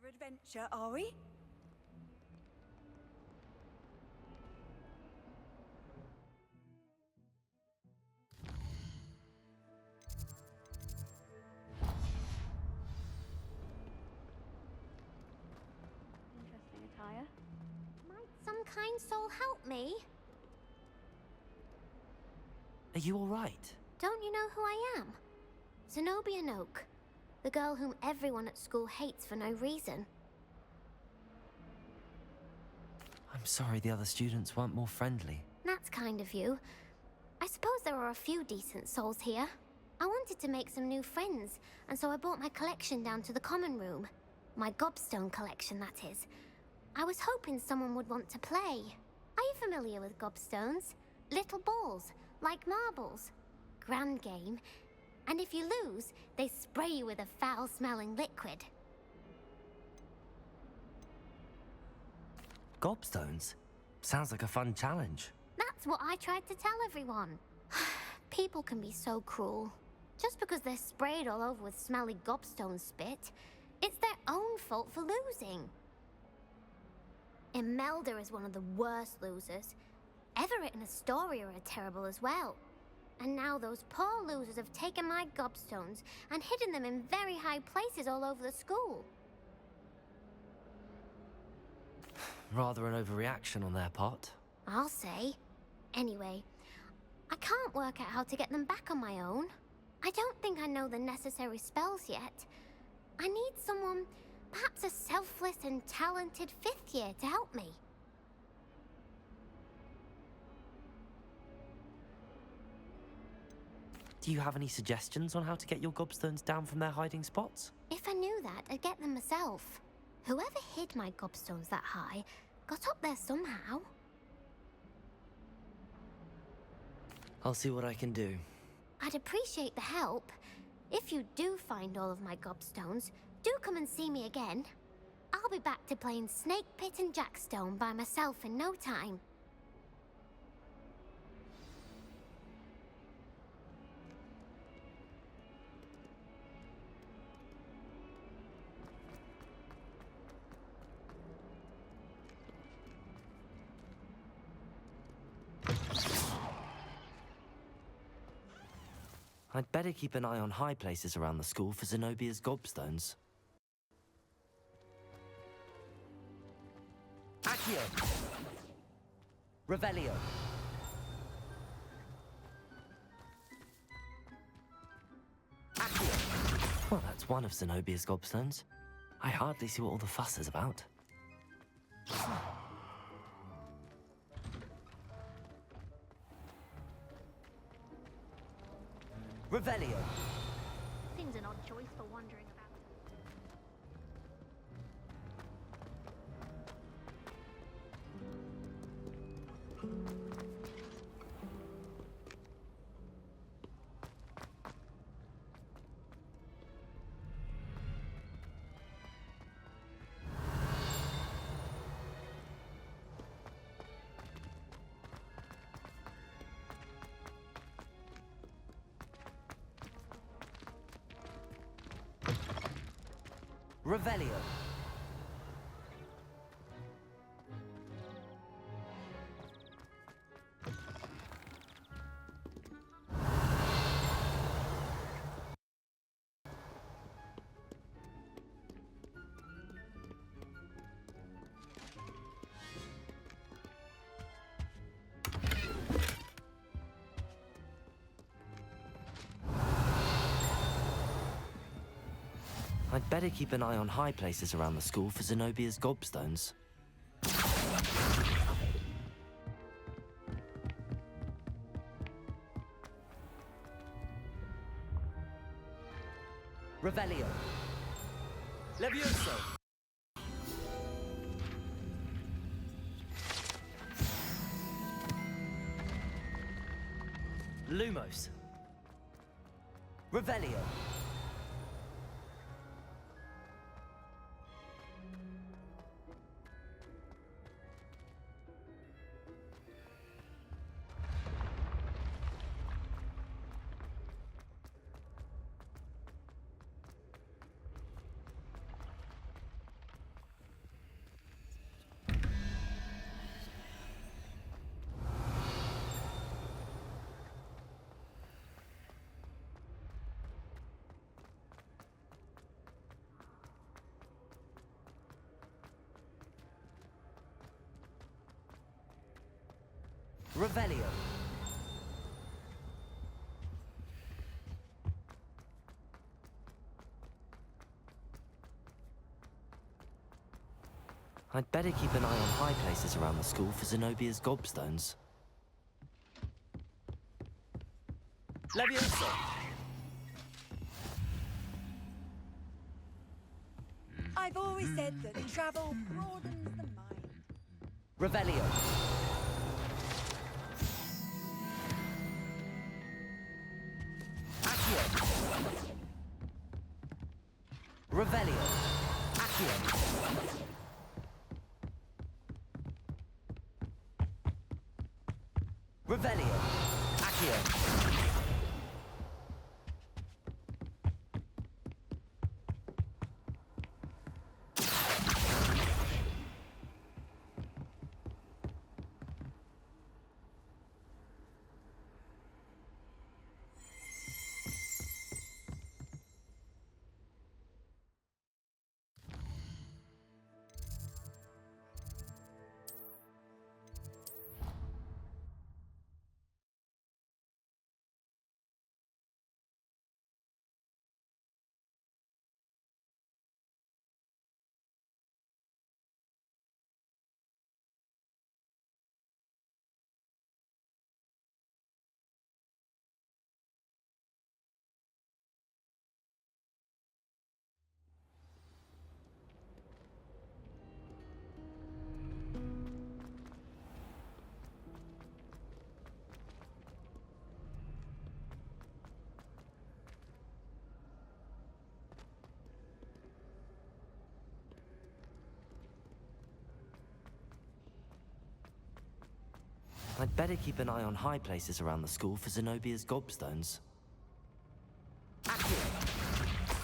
adventure, are we? Interesting attire. Might some kind soul help me? Are you alright? Don't you know who I am? Zenobia Noak, the girl whom everyone at school hates for no reason. I'm sorry the other students weren't more friendly. That's kind of you. I suppose there are a few decent souls here. I wanted to make some new friends, and so I brought my collection down to the common room. My gobstone collection, that is. I was hoping someone would want to play. Are you familiar with gobstones? Little balls, like marbles. Grand game. And if you lose, they spray you with a foul-smelling liquid. Gobstones? Sounds like a fun challenge. That's what I tried to tell everyone. People can be so cruel. Just because they're sprayed all over with smelly gobstone spit, it's their own fault for losing. Imelda is one of the worst losers. Everett and Astoria are terrible as well. And now those poor losers have taken my gobstones and hidden them in very high places all over the school. Rather an overreaction on their part. I'll say. Anyway, I can't work out how to get them back on my own. I don't think I know the necessary spells yet. I need someone, perhaps a selfless and talented 5th year to help me. Do you have any suggestions on how to get your gobstones down from their hiding spots? If I knew that, I'd get them myself. Whoever hid my gobstones that high got up there somehow. I'll see what I can do. I'd appreciate the help. If you do find all of my gobstones, do come and see me again. I'll be back to playing Snake Pit and Jackstone by myself in no time. I'd better keep an eye on high places around the school for Zenobia's gobstones. Accio! Revelio! Accio! Well, that's one of Zenobia's gobstones. I hardly see what all the fuss is about. Revelio! Seems an odd choice for wandering about. Revelio! I'd better keep an eye on high places around the school for Zenobia's gobstones. Revelio! Levioso! Lumos! Revelio! Revelio. I'd better keep an eye on high places around the school for Zenobia's gobstones. Levioso. I've always said that travel broadens the mind. Revelio. Accio. Revelio. Accio. Revelio. Accio. I'd better keep an eye on high places around the school for Zenobia's gobstones.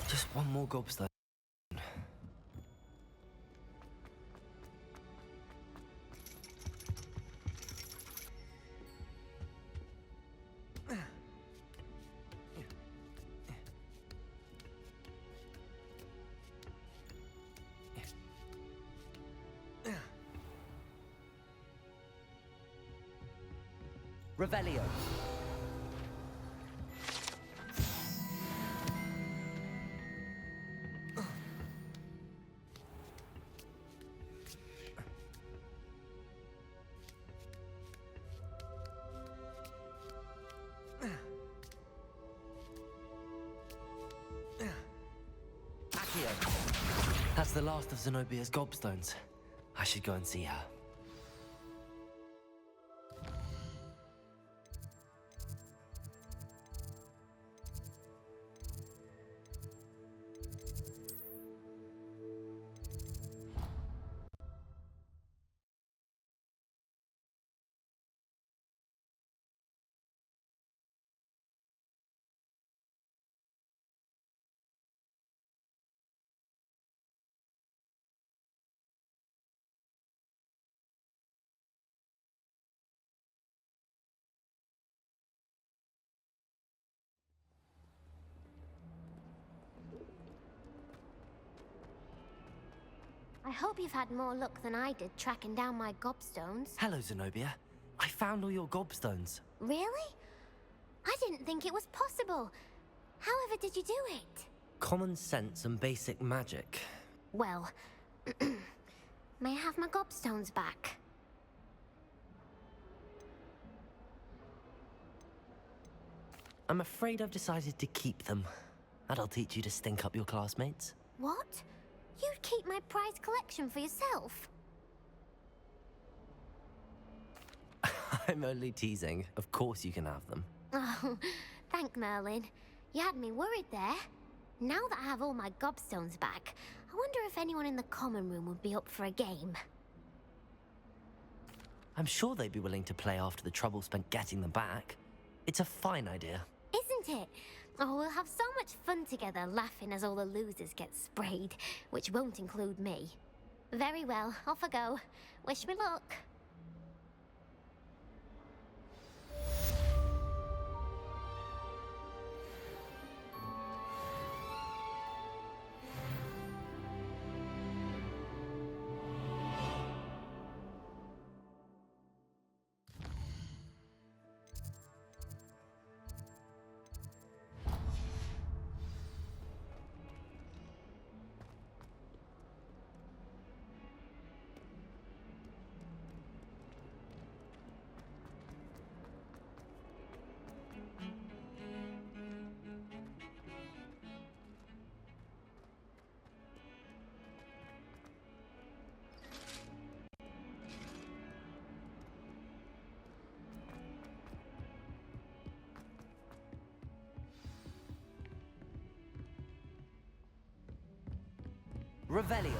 Just one more gobstone. Revelio. Accio. That's the last of Zenobia's gobstones. I should go and see her. I hope you've had more luck than I did tracking down my gobstones. Hello, Zenobia. I found all your gobstones. Really? I didn't think it was possible. However did you do it? Common sense and basic magic. Well, may I have my gobstones back? I'm afraid I've decided to keep them. That'll teach you to stink up your classmates. What? You'd keep my prized collection for yourself? I'm only teasing. Of course you can have them. Oh, thank Merlin. You had me worried there. Now that I have all my gobstones back, I wonder if anyone in the common room would be up for a game. I'm sure they'd be willing to play after the trouble spent getting them back. It's a fine idea. Isn't it? Oh, we'll have so much fun together, laughing as all the losers get sprayed, which won't include me. Very well, off I go. Wish me luck. Revelio.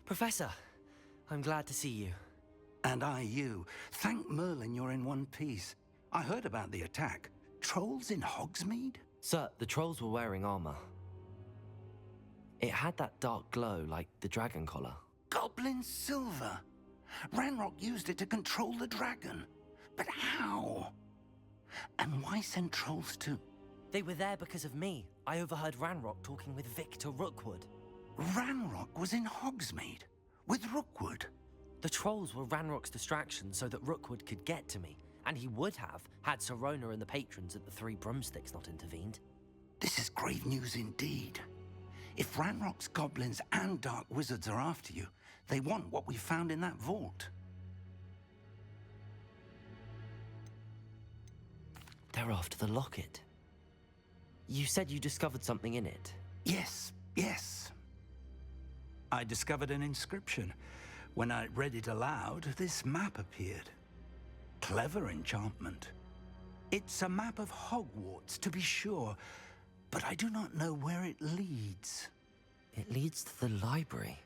Professor, I'm glad to see you. And I you. Thank Merlin you're in one piece. I heard about the attack. Trolls in Hogsmeade? Sir, the trolls were wearing armor. It had that dark glow like the dragon collar. Goblin silver. Ranrock used it to control the dragon. But how? And why send trolls to... They were there because of me. I overheard Ranrock talking with Victor Rookwood. Ranrock was in Hogsmeade? With Rookwood? The trolls were Ranrock's distraction so that Rookwood could get to me. And he would have, had Sirona and the patrons at the Three Broomsticks not intervened. This is grave news indeed. If Ranrock's goblins and dark wizards are after you, they want what we found in that vault. They're after the locket. You said you discovered something in it. Yes. I discovered an inscription. When I read it aloud, this map appeared. Clever enchantment. It's a map of Hogwarts, to be sure, but I do not know where it leads. It leads to the library.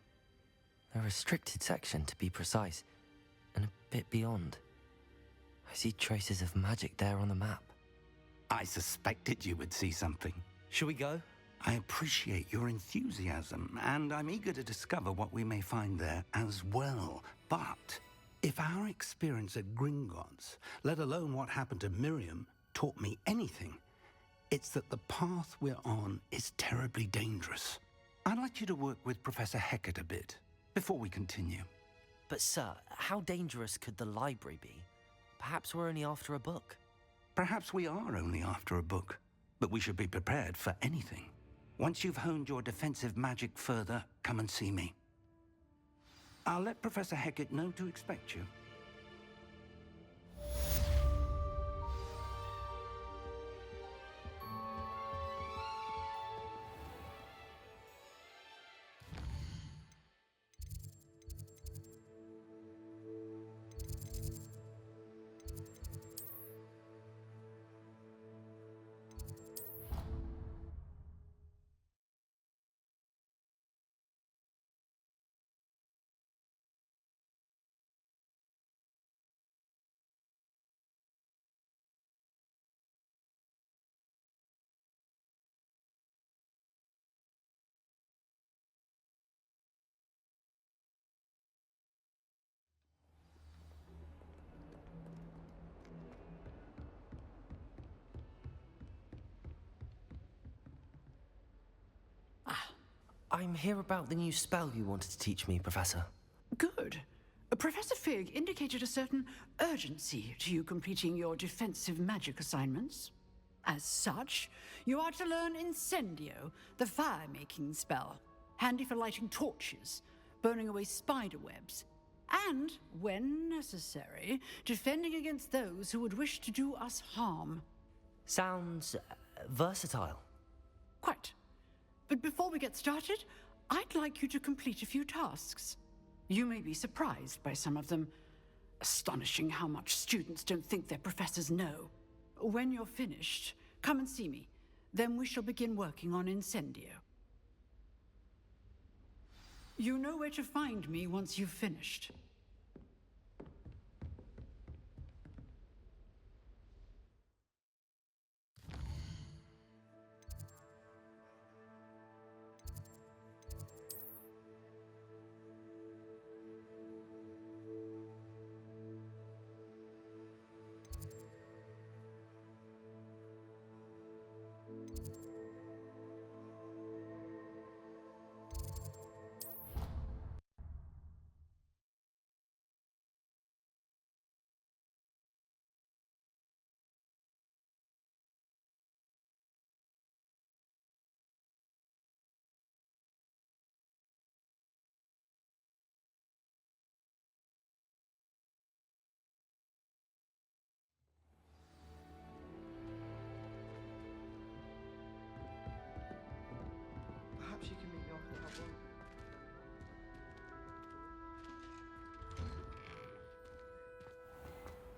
A restricted section, to be precise, and a bit beyond. I see traces of magic there on the map. I suspected you would see something. Shall we go? I appreciate your enthusiasm, and I'm eager to discover what we may find there as well. But if our experience at Gringotts, let alone what happened to Miriam, taught me anything, it's that the path we're on is terribly dangerous. I'd like you to work with Professor Hecat a bit before we continue. But sir, how dangerous could the library be? Perhaps we're only after a book. Perhaps we are only after a book, but we should be prepared for anything. Once you've honed your defensive magic further, come and see me. I'll let Professor Hecat know to expect you. I'm here about the new spell you wanted to teach me, Professor. Good. Professor Fig indicated a certain urgency to you completing your defensive magic assignments. As such, you are to learn Incendio, the fire-making spell, handy for lighting torches, burning away spider webs, and, when necessary, defending against those who would wish to do us harm. Sounds versatile. Quite. But before we get started, I'd like you to complete a few tasks. You may be surprised by some of them. Astonishing how much students don't think their professors know. When you're finished, come and see me. Then we shall begin working on Incendio. You know where to find me once you've finished.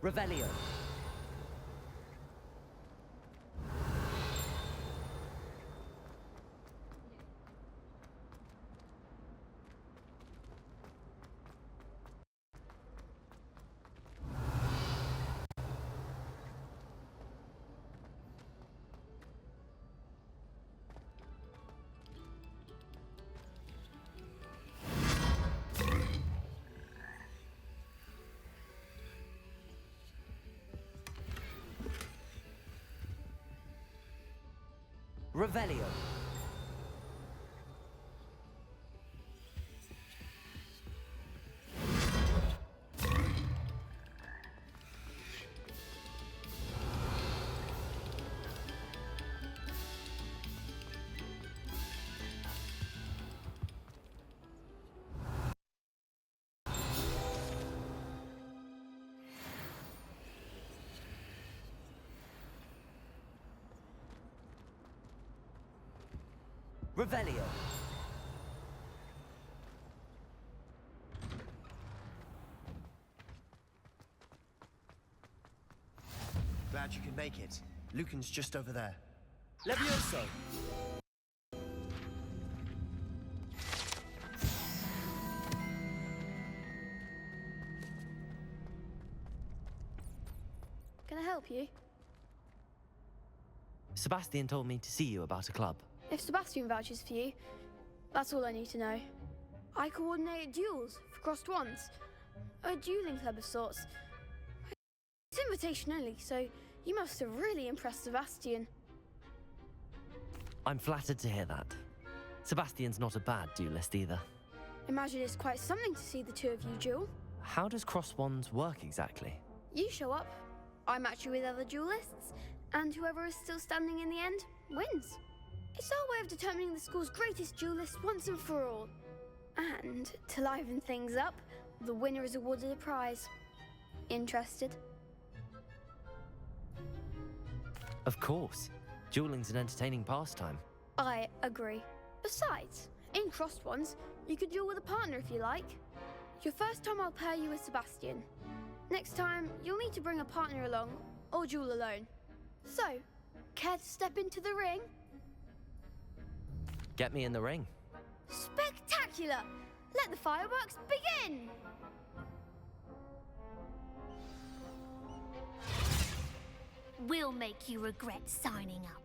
Revelio. Revelio. Revelio. Glad you can make it. Lucan's just over there. Levioso! Can I help you? Sebastian told me to see you about a club. If Sebastian vouches for you, that's all I need to know. I coordinate duels for crossed wands. A dueling club of sorts. It's invitation only, so you must have really impressed Sebastian. I'm flattered to hear that. Sebastian's not a bad duelist either. Imagine it's quite something to see the two of you duel. How does cross wands work exactly? You show up, I match you with other duelists, and whoever is still standing in the end wins. It's our way of determining the school's greatest duelist once and for all. And to liven things up, the winner is awarded a prize. Interested? Of course. Dueling's an entertaining pastime. I agree. Besides, in crossed ones, you could duel with a partner if you like. Your first time I'll pair you with Sebastian. Next time, you'll need to bring a partner along, or duel alone. So, care to step into the ring? Get me in the ring. Spectacular! Let the fireworks begin! We'll make you regret signing up.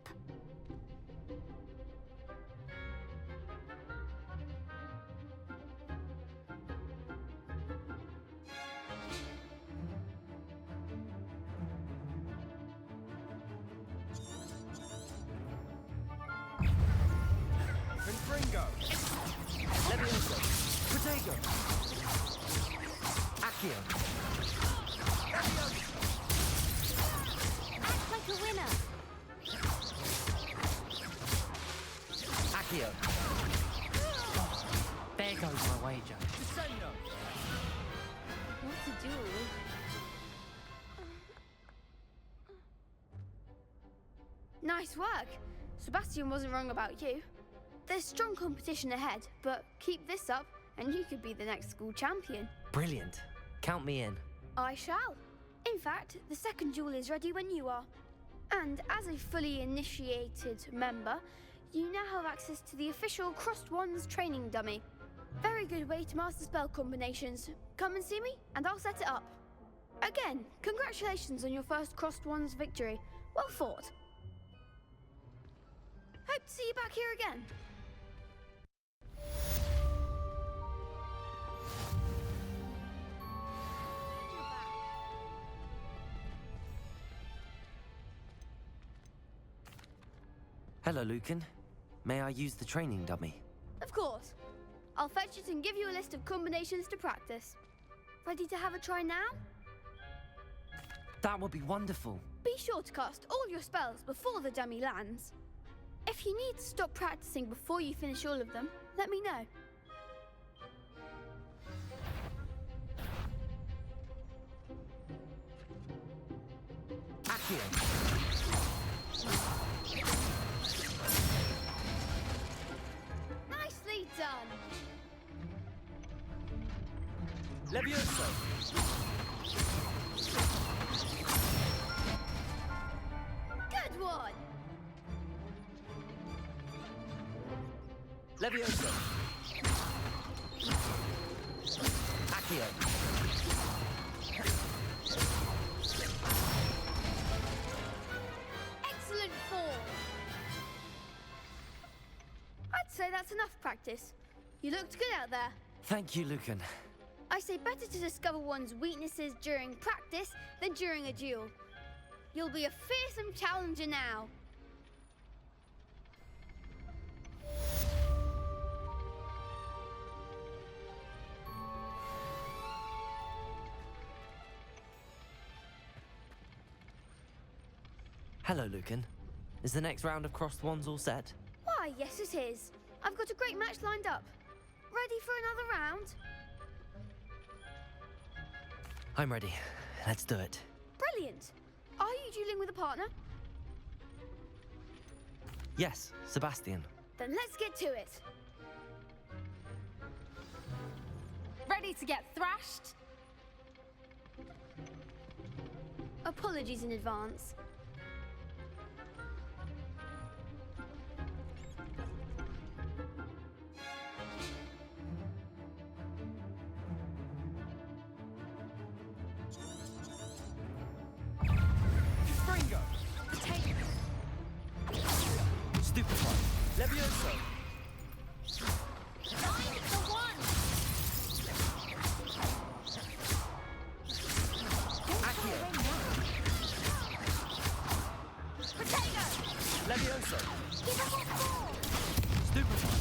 Confringo! Levioso. Protego. Accio. Act like a winner. Accio. There goes my wager. Descendo! What to do? Nice work! Sebastian wasn't wrong about you. There's strong competition ahead, but keep this up and you could be the next school champion. Brilliant. Count me in. I shall. In fact, the second duel is ready when you are. And as a fully initiated member, you now have access to the official Crossed Wands training dummy. Very good way to master spell combinations. Come and see me, and I'll set it up. Again, congratulations on your first Crossed Wands victory. Well fought. Hope to see you back here again. Hello, Lucan. May I use the training dummy? Of course. I'll fetch it and give you a list of combinations to practice. Ready to have a try now? That would be wonderful. Be sure to cast all your spells before the dummy lands. If you need to stop practicing before you finish all of them, let me know. Accio. Nicely done! Levioso! Levioso. Accio. Excellent form! I'd say that's enough practice. You looked good out there. Thank you, Lucan. I say better to discover one's weaknesses during practice than during a duel. You'll be a fearsome challenger now. Hello, Lucan. Is the next round of crossed wands all set? Why, yes it is. I've got a great match lined up. Ready for another round? I'm ready. Let's do it. Brilliant. Are you dueling with a partner? Yes, Sebastian. Then let's get to it. Ready to get thrashed? Apologies in advance. Fringo. Stupefy. Levioso. Find the one! Accio. Potato! Levioso. Give us a four! Stupefy.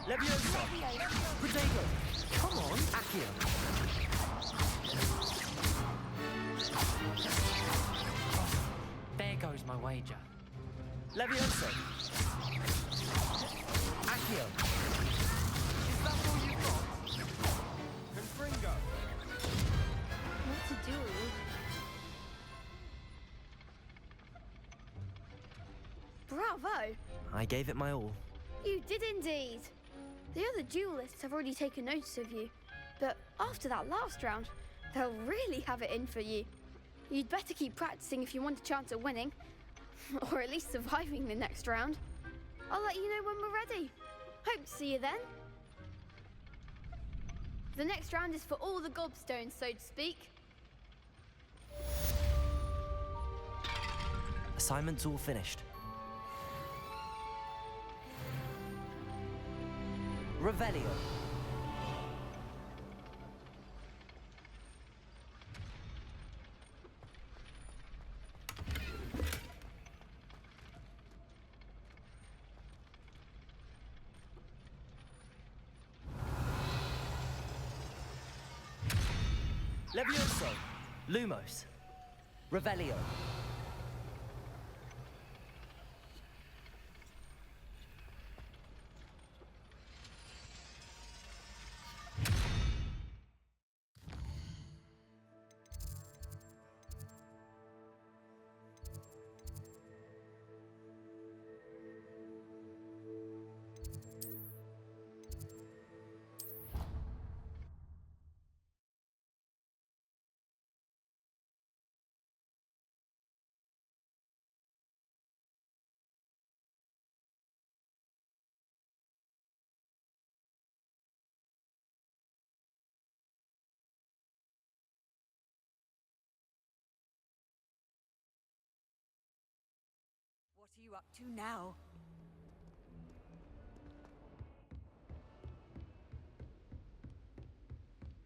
Levioso. Protego. Come on. Accio. There goes my wager. Levioso. Accio. Is that all you've got? Confringo. What to do? Bravo! I gave it my all. You did indeed. The other duelists have already taken notice of you, but after that last round, they'll really have it in for you. You'd better keep practicing if you want a chance at winning, or at least surviving the next round. I'll let you know when we're ready. Hope to see you then. The next round is for all the gobstones, so to speak. Assignment's all finished. Revelio. Levioso. Lumos. Revelio. What are you up to now?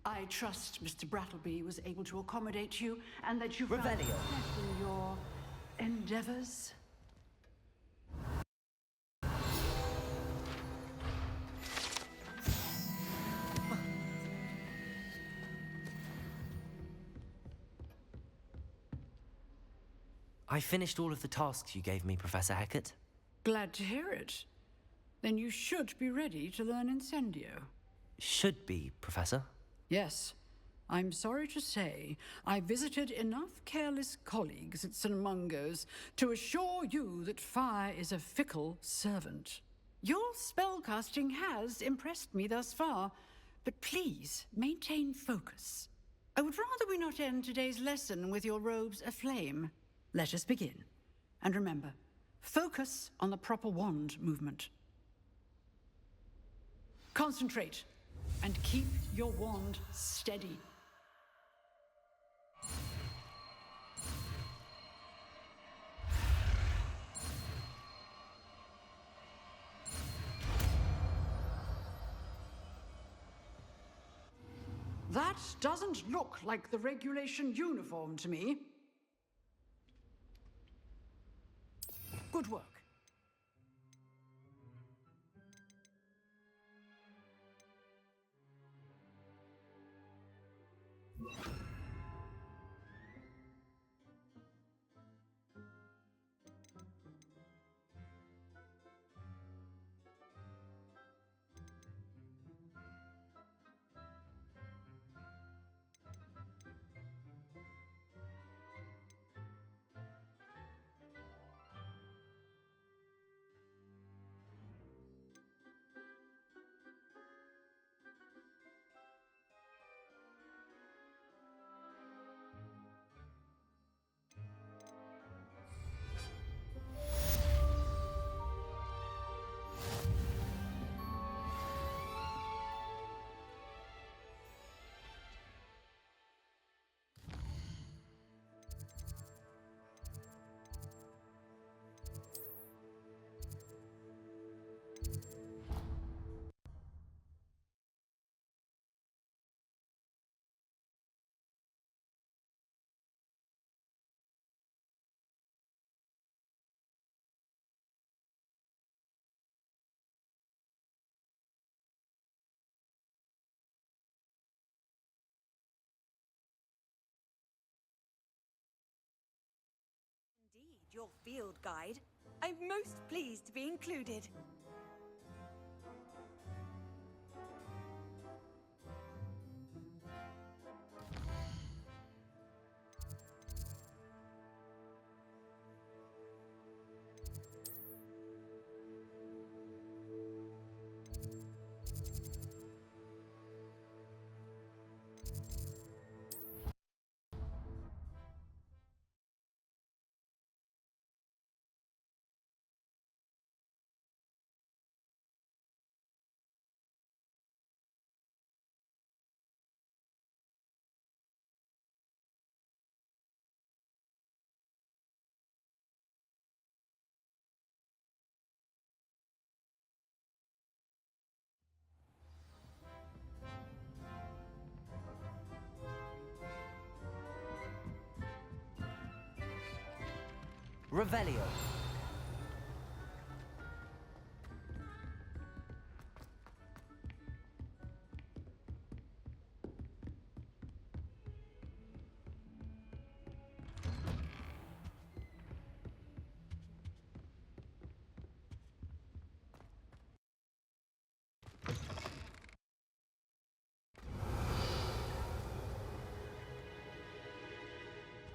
I trust Mr. Brattleby was able to accommodate you and that you found Revelio. success in your endeavors. I finished all of the tasks you gave me, Professor Hecat. Glad to hear it. Then you should be ready to learn Incendio. Should be, Professor. Yes. I'm sorry to say, I visited enough careless colleagues at St. Mungo's to assure you that fire is a fickle servant. Your spellcasting has impressed me thus far, but please maintain focus. I would rather we not end today's lesson with your robes aflame. Let us begin. And remember, Focus on the proper wand movement. Concentrate and keep your wand steady. That doesn't look like the regulation uniform to me. Good work. Indeed, your field guide. I'm most pleased to be included. Revelio.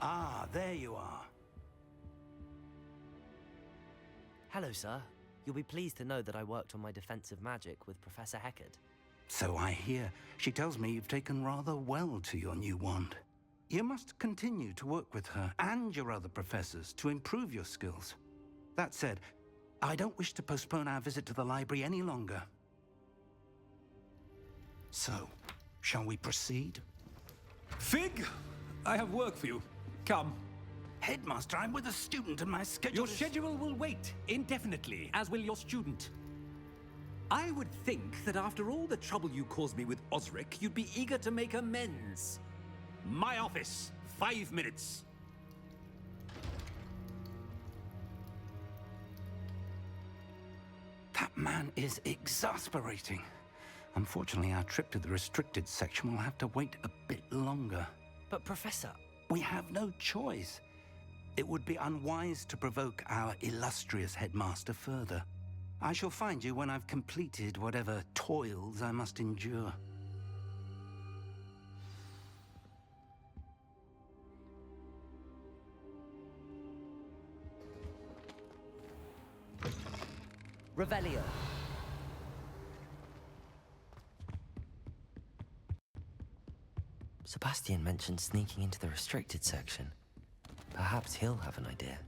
Ah, there you are. Hello, sir. You'll be pleased to know that I worked on my defensive magic with Professor Heckard. So I hear. She tells me you've taken rather well to your new wand. You must continue to work with her and your other professors to improve your skills. That said, I don't wish to postpone our visit to the library any longer. So, shall we proceed? Fig, I have work for you. Come. Headmaster, I'm with a student and my schedule Your is... schedule will wait indefinitely, as will your student. I would think that after all the trouble you caused me with Osric, you'd be eager to make amends. My office, 5 minutes. That man is exasperating. Unfortunately, our trip to the restricted section will have to wait a bit longer. But, Professor... We have no choice. It would be unwise to provoke our illustrious headmaster further. I shall find you when I've completed whatever toils I must endure. Revelio. Sebastian mentioned sneaking into the restricted section. Perhaps he'll have an idea.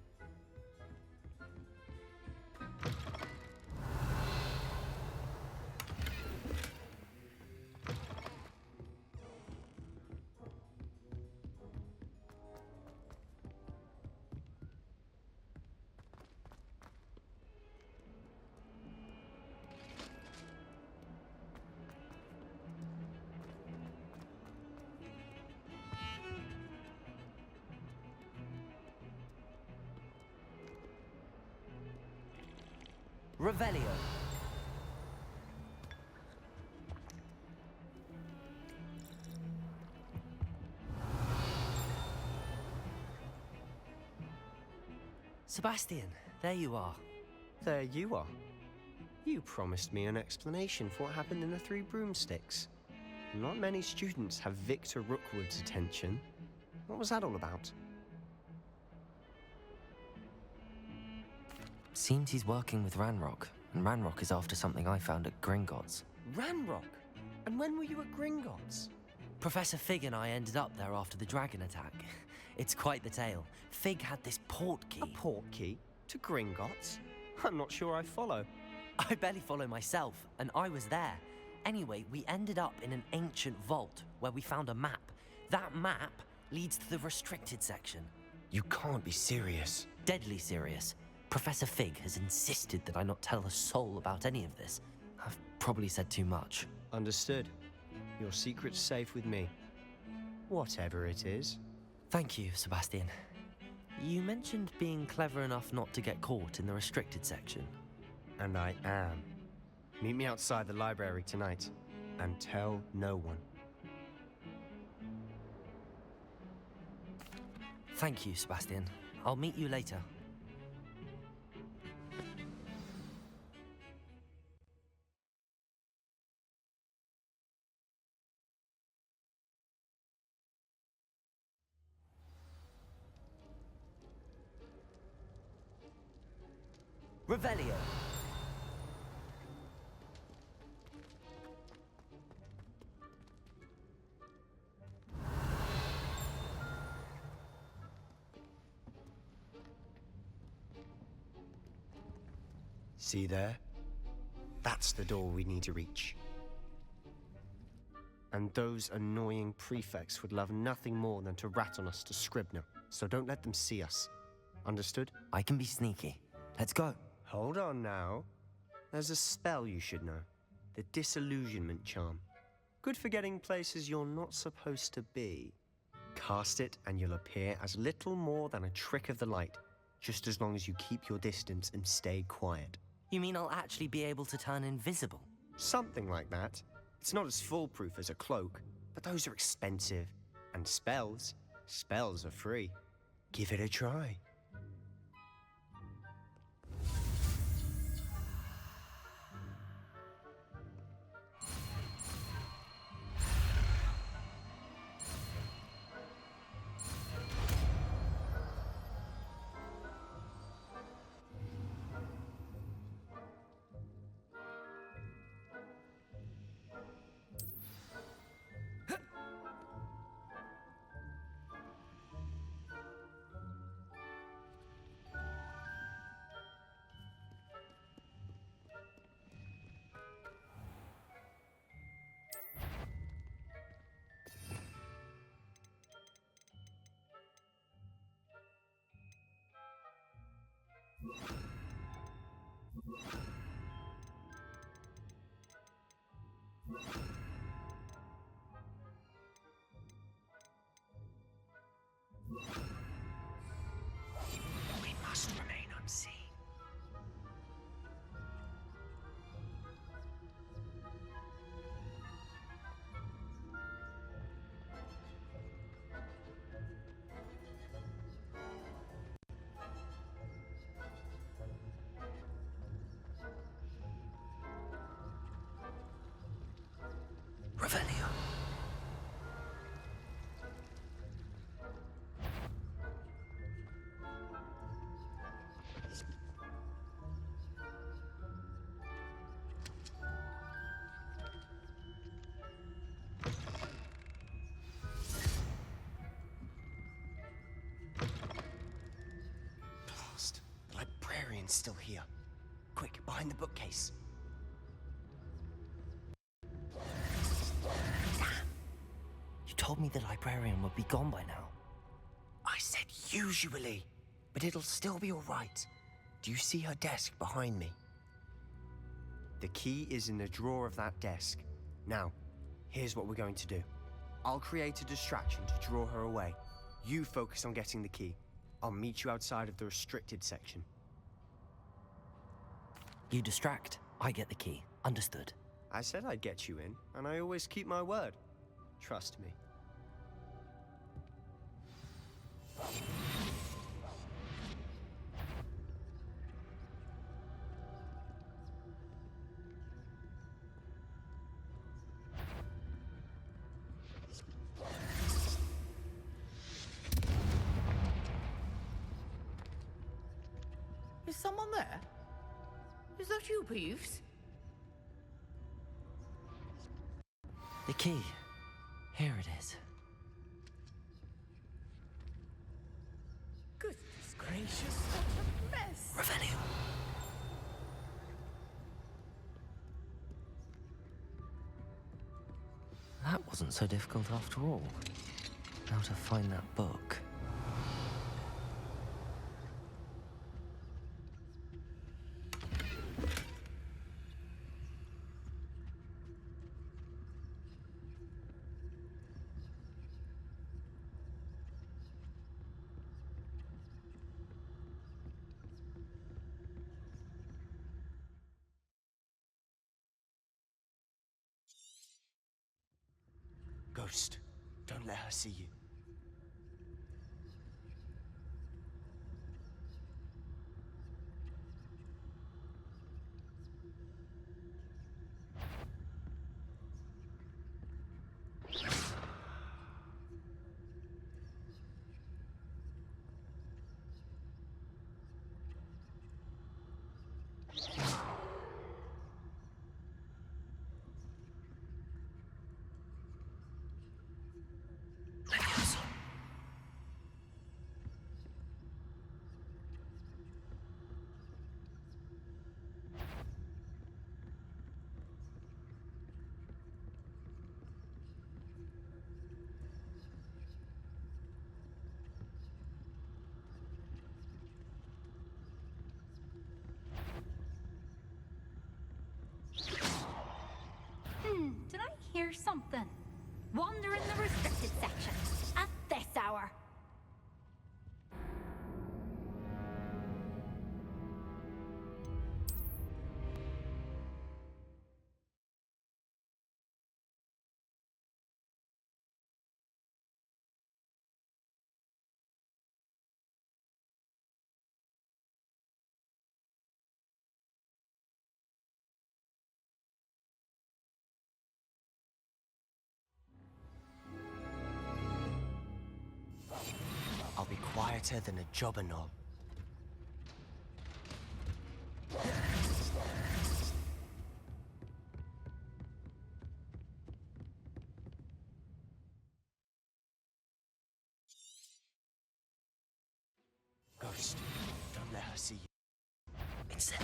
Revelio. Sebastian, there you are. There you are. You promised me an explanation for what happened in the Three Broomsticks. Not many students have Victor Rookwood's attention. What was that all about? Seems he's working with Ranrock, and Ranrock is after something I found at Gringotts. Ranrock? And when were you at Gringotts? Professor Fig and I ended up there after the dragon attack. It's quite the tale. Fig had this port key. A port key? To Gringotts? I'm not sure I follow. I barely follow myself, and I was there. Anyway, we ended up in an ancient vault where we found a map. That map leads to the restricted section. You can't be serious. Deadly serious. Professor Fig has insisted that I not tell a soul about any of this. I've probably said too much. Understood. Your secret's safe with me. Whatever it is. Thank you, Sebastian. You mentioned being clever enough not to get caught in the restricted section. And I am. Meet me outside the library tonight, and tell no one. Thank you, Sebastian. I'll meet you later. Revelio. See there? That's the door we need to reach. And those annoying prefects would love nothing more than to rat on us to Scribner, so don't let them see us. Understood? I can be sneaky. Let's go. Hold on now. There's a spell you should know. The Disillusionment Charm. Good for getting places you're not supposed to be. Cast it and you'll appear as little more than a trick of the light, just as long as you keep your distance and stay quiet. You mean I'll actually be able to turn invisible? Something like that. It's not as foolproof as a cloak, but those are expensive. And spells are free. Give it a try. We must remain unseen. Revelio. Blast. The librarian's still here. Quick, behind the bookcase. You told me the librarian would be gone by now. I said usually, but it'll still be all right. Do you see her desk behind me? The key is in the drawer of that desk. Now, here's what we're going to do. I'll create a distraction to draw her away. You focus on getting the key. I'll meet you outside of the restricted section. You distract, I get the key. Understood. I said I'd get you in, and I always keep my word. Trust me. Is someone there? Is that you, Peeves? The key. Here it is. Goodness gracious, what a mess! Revelio. That wasn't so difficult after all. How to find that book. Ghost, don't let her see you. Did I hear something? Wander in the restricted section at this hour. I'll be quieter than a jobberknoll. Ghost, don't let her see you. Instead.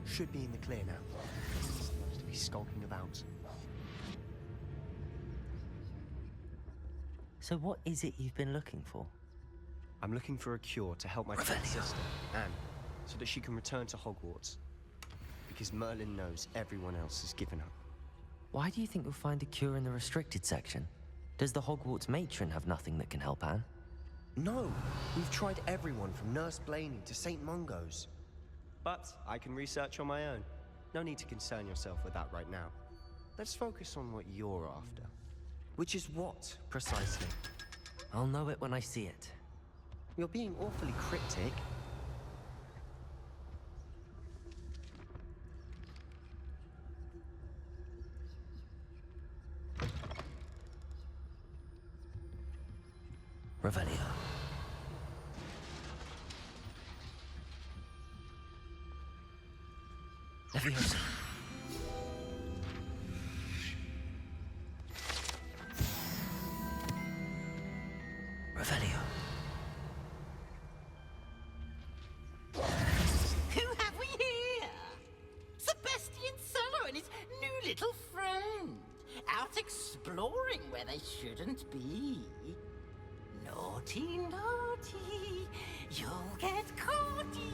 Should be in the clear now. Supposed to be skulking about. So what is it you've been looking for? I'm looking for a cure to help my twin sister, Anne, so that she can return to Hogwarts. Because Merlin knows everyone else has given up. Why do you think you'll find a cure in the restricted section? Does the Hogwarts matron have nothing that can help Anne? No! We've tried everyone from Nurse Blaney to St. Mungo's. But I can research on my own. No need to concern yourself with that right now. Let's focus on what you're after. Which is what, precisely? I'll know it when I see it. You're being awfully cryptic. Revelio. Leviosa. Revelio. they shouldn't be. Naughty, naughty, you'll get caughty.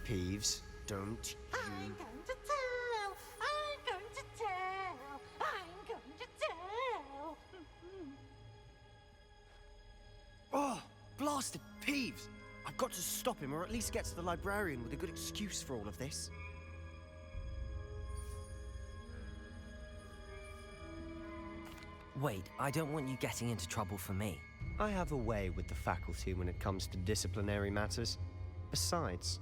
Peeves, don't you... I'm going to tell, I'm going to tell, I'm going to tell. Oh, blasted Peeves! I've got to stop him, or at least get to the librarian with a good excuse for all of this. Wait, I don't want you getting into trouble for me. I have a way with the faculty when it comes to disciplinary matters. Besides,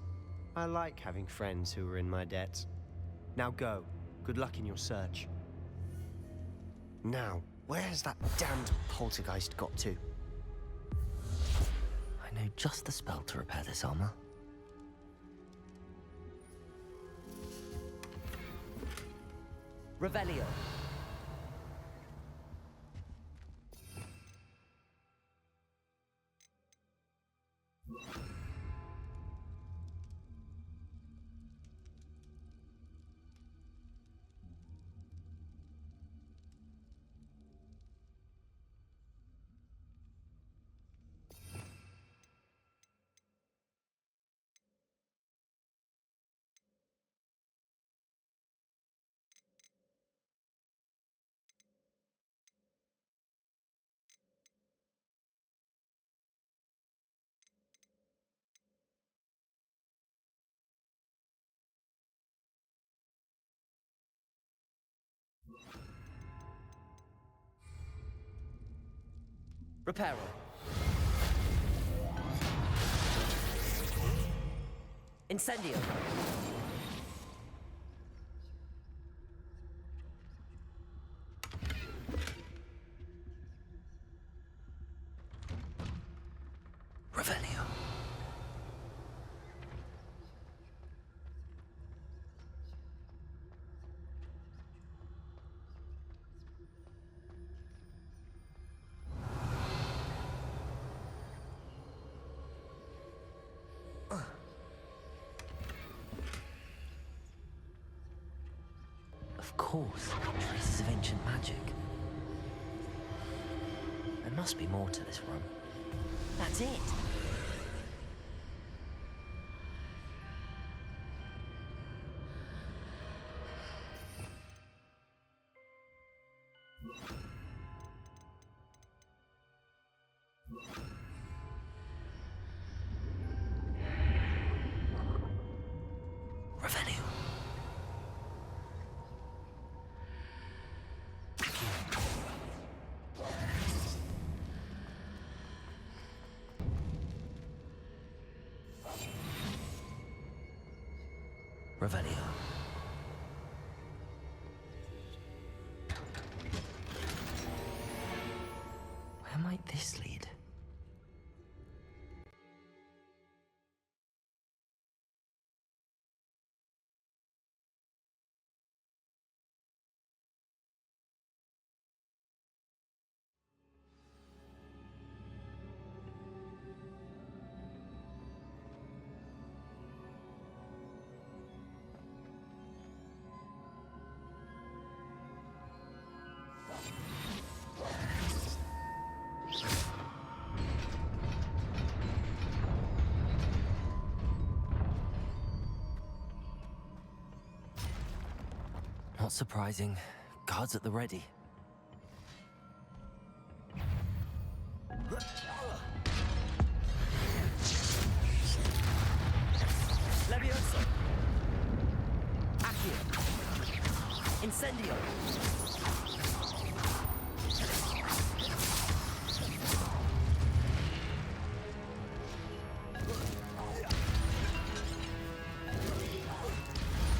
I like having friends who are in my debt. Now go. Good luck in your search. Now, where has that damned poltergeist got to? I know just the spell to repair this armor. Revelio. Reparo. Incendio. Revelio. Of course, traces of ancient magic. There must be more to this room. That's it. Revelio. Revelio. Where might this lead? Not surprising. Guards at the ready. Levioso. Accio. Incendio.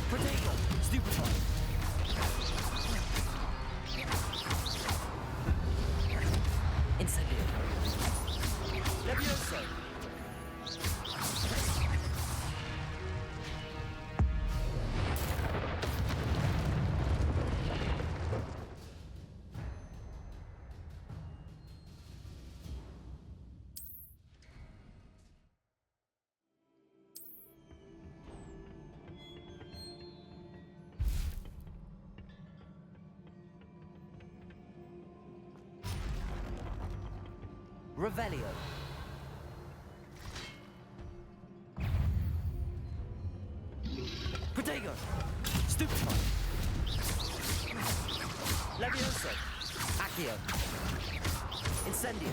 Protego. Stupefy. Incendio. Levioso. Revelio. Protego. Stupefy. Levioso. Accio. Incendio.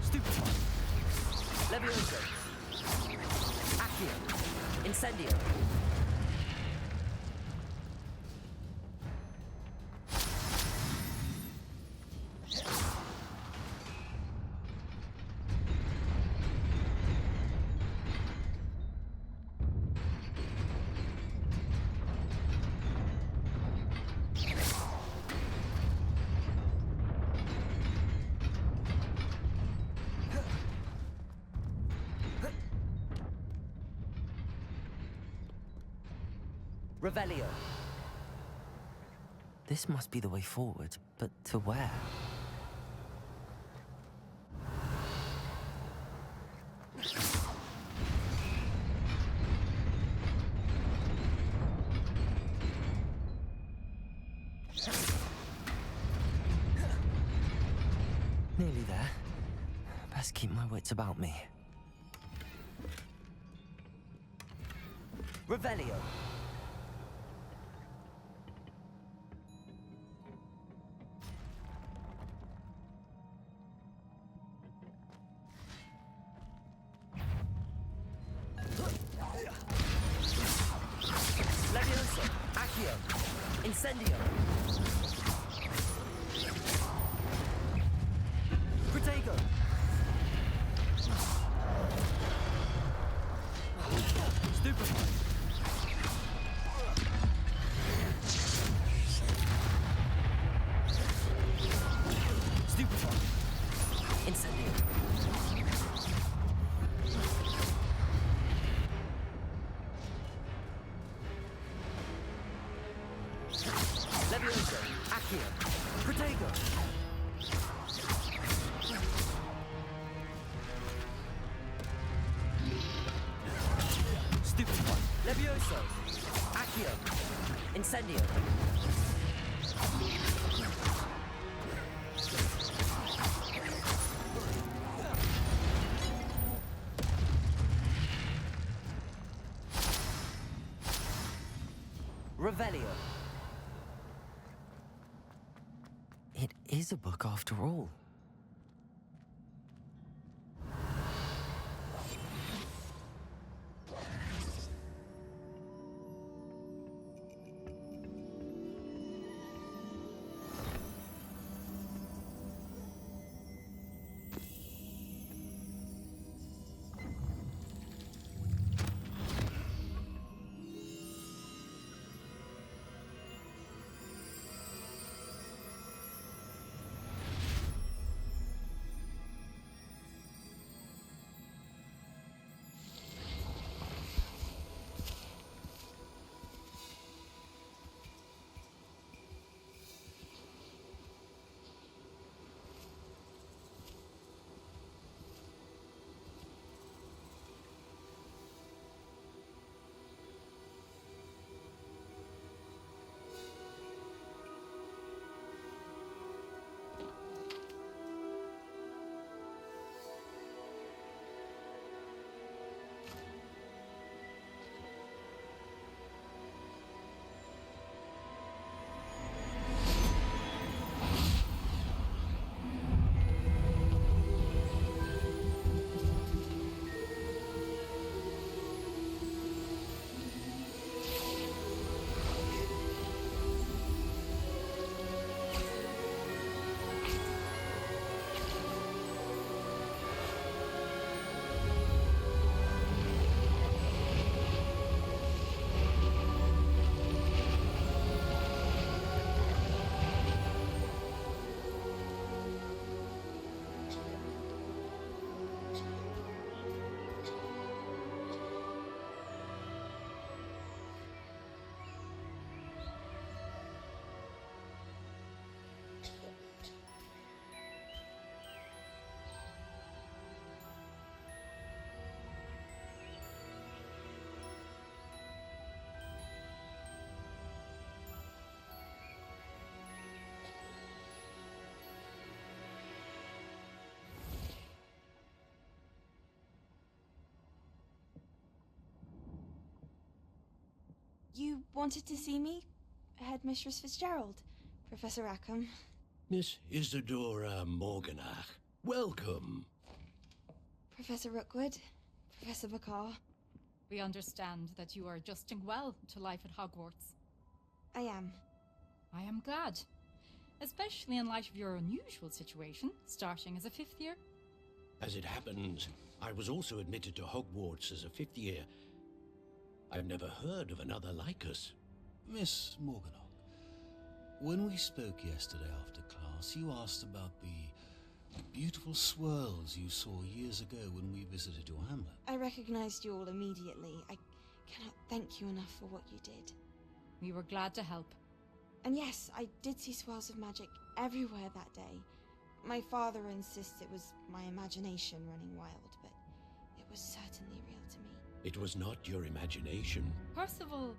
Stupefy. Levioso. Accio. Incendio. Revelio. This must be the way forward, but to where? Nearly there. Best keep my wits about me. Revelio. Levioso. Accio. Incendio. Protego. Stupefy. Stupefy. Incendio. Levioso. Accio. Protego. Stupefy. Levioso. Accio. Incendio. Revelio. It is a book after all. You wanted to see me? Headmistress Fitzgerald, Professor Rackham. Miss Isadora Morganach, welcome. Professor Rookwood, Professor Bakar. We understand that you are adjusting well to life at Hogwarts. I am. I am glad. Especially in light of your unusual situation, starting as a 5th year. As it happens, I was also admitted to Hogwarts as a 5th year. I've never heard of another like us. Miss Morganach, when we spoke yesterday after class, you asked about the beautiful swirls you saw years ago when we visited your hamlet. I recognized you all immediately. I cannot thank you enough for what you did. We were glad to help. And yes, I did see swirls of magic everywhere that day. My father insists it was my imagination running wild, but it was certainly real to me. It was not your imagination. Percival,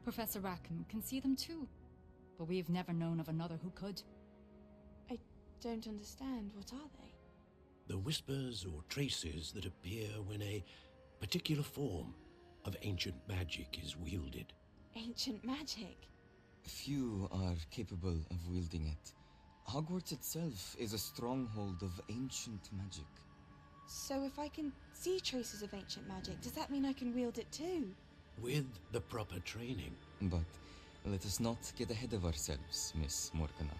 Professor Rackham can see them too. But we've never known of another who could. I don't understand. What are they? The whispers or traces that appear when a particular form of ancient magic is wielded. Ancient magic? Few are capable of wielding it. Hogwarts itself is a stronghold of ancient magic. So if I can see traces of ancient magic, does that mean I can wield it too? With the proper training. But let us not get ahead of ourselves, Miss Morganach.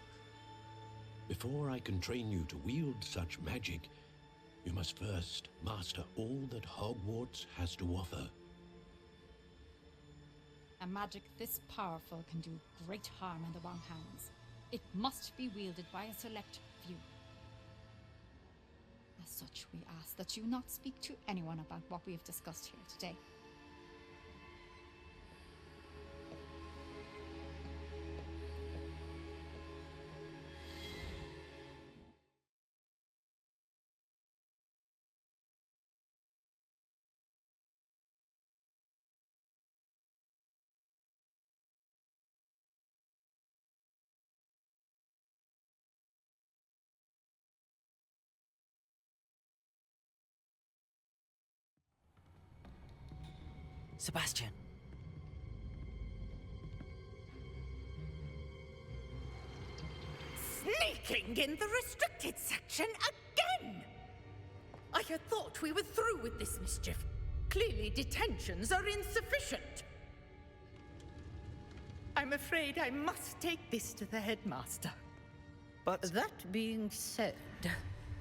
Before I can train you to wield such magic, you must first master all that Hogwarts has to offer. A magic this powerful can do great harm in the wrong hands. It must be wielded by a select few. As such, we ask that you not speak to anyone about what we have discussed here today. Sebastian. Sneaking in the restricted section again! I had thought we were through with this mischief. Clearly detentions are insufficient. I'm afraid I must take this to the headmaster. But that being said,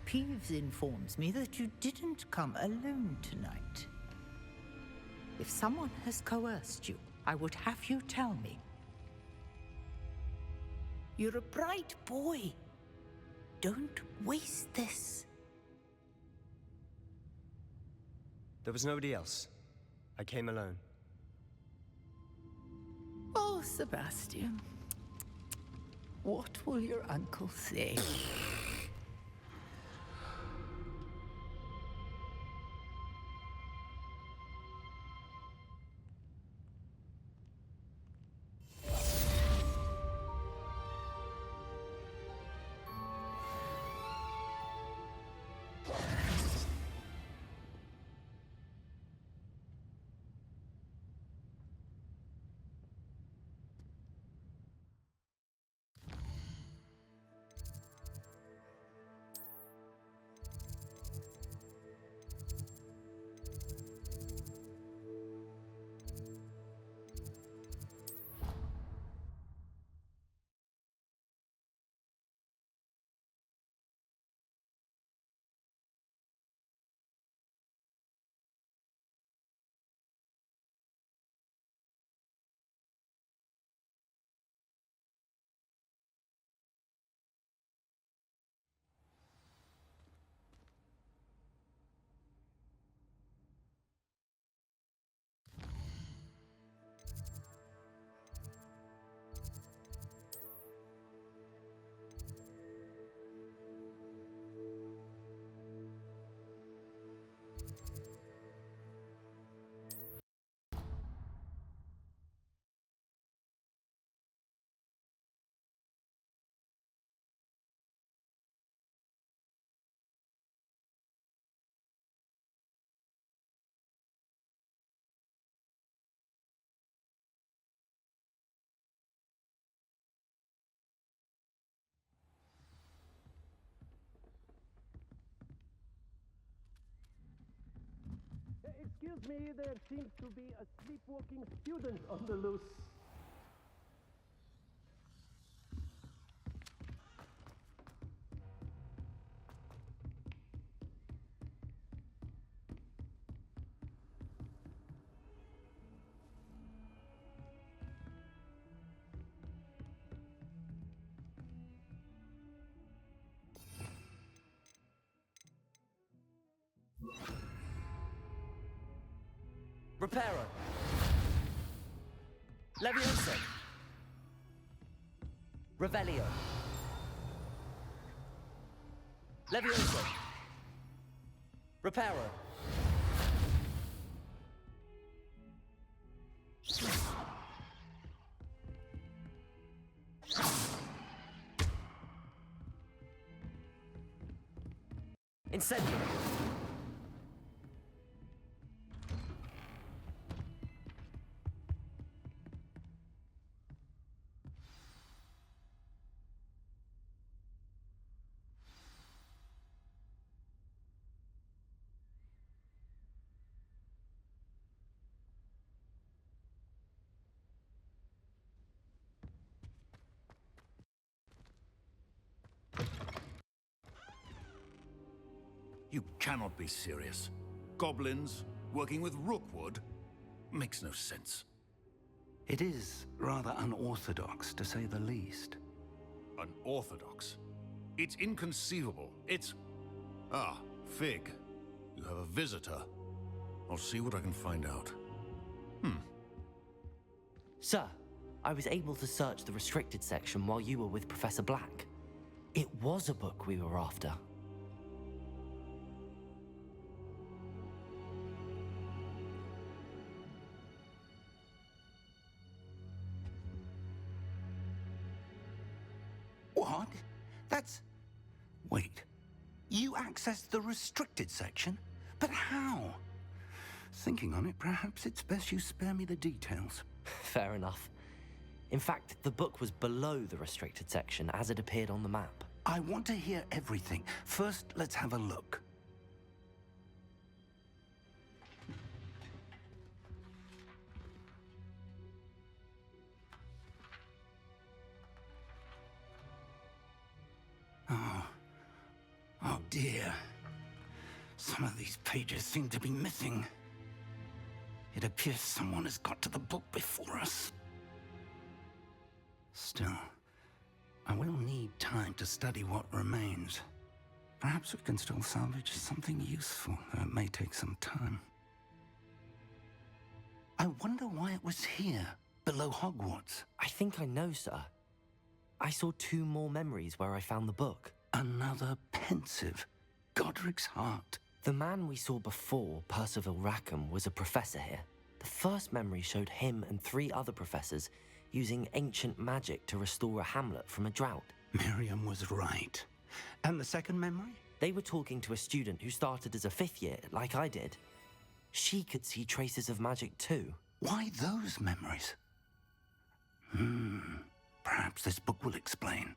Peeves informs me that you didn't come alone tonight. If someone has coerced you, I would have you tell me. You're a bright boy. Don't waste this. There was nobody else. I came alone. Oh, Sebastian. What will your uncle say? Excuse me, there seems to be a sleepwalking student on the loose. Reparo. Levioso. Revelio. Levioso. Reparo. Incendio. You cannot be serious. Goblins working with Rookwood? Makes no sense. It is rather unorthodox, to say the least. Unorthodox? It's inconceivable. It's... Ah, Fig. You have a visitor. I'll see what I can find out. Sir, I was able to search the restricted section while you were with Professor Black. It was a book we were after. What? That's... Wait. You accessed the restricted section? But how? Thinking on it, perhaps it's best you spare me the details. Fair enough. In fact, the book was below the restricted section as it appeared on the map. I want to hear everything. First, let's have a look. Oh dear. Some of these pages seem to be missing. It appears someone has got to the book before us. Still, I will need time to study what remains. Perhaps we can still salvage something useful, though it may take some time. I wonder why it was here, below Hogwarts. I think I know, sir. I saw 2 more memories where I found the book. Another pensive. Godric's heart. The man we saw before, Percival Rackham, was a professor here. The first memory showed him and 3 other professors using ancient magic to restore a hamlet from a drought. Miriam was right. And the second memory? They were talking to a student who started as a 5th year, like I did. She could see traces of magic too. Why those memories? Perhaps this book will explain.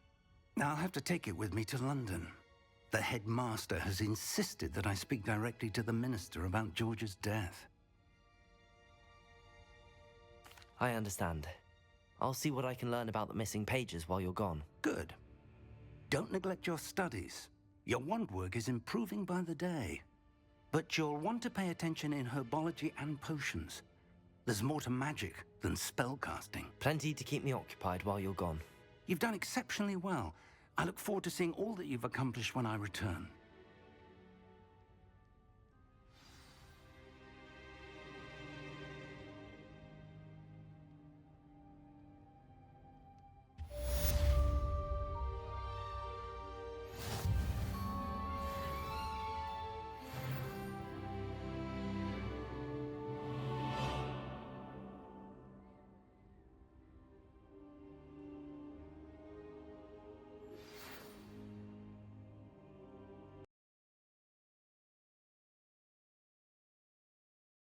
I'll have to take it with me to London. The headmaster has insisted that I speak directly to the minister about George's death. I understand. I'll see what I can learn about the missing pages while you're gone. Good. Don't neglect your studies. Your wand work is improving by the day. But you'll want to pay attention in herbology and potions. There's more to magic than spellcasting. Plenty to keep me occupied while you're gone. You've done exceptionally well. I look forward to seeing all that you've accomplished when I return.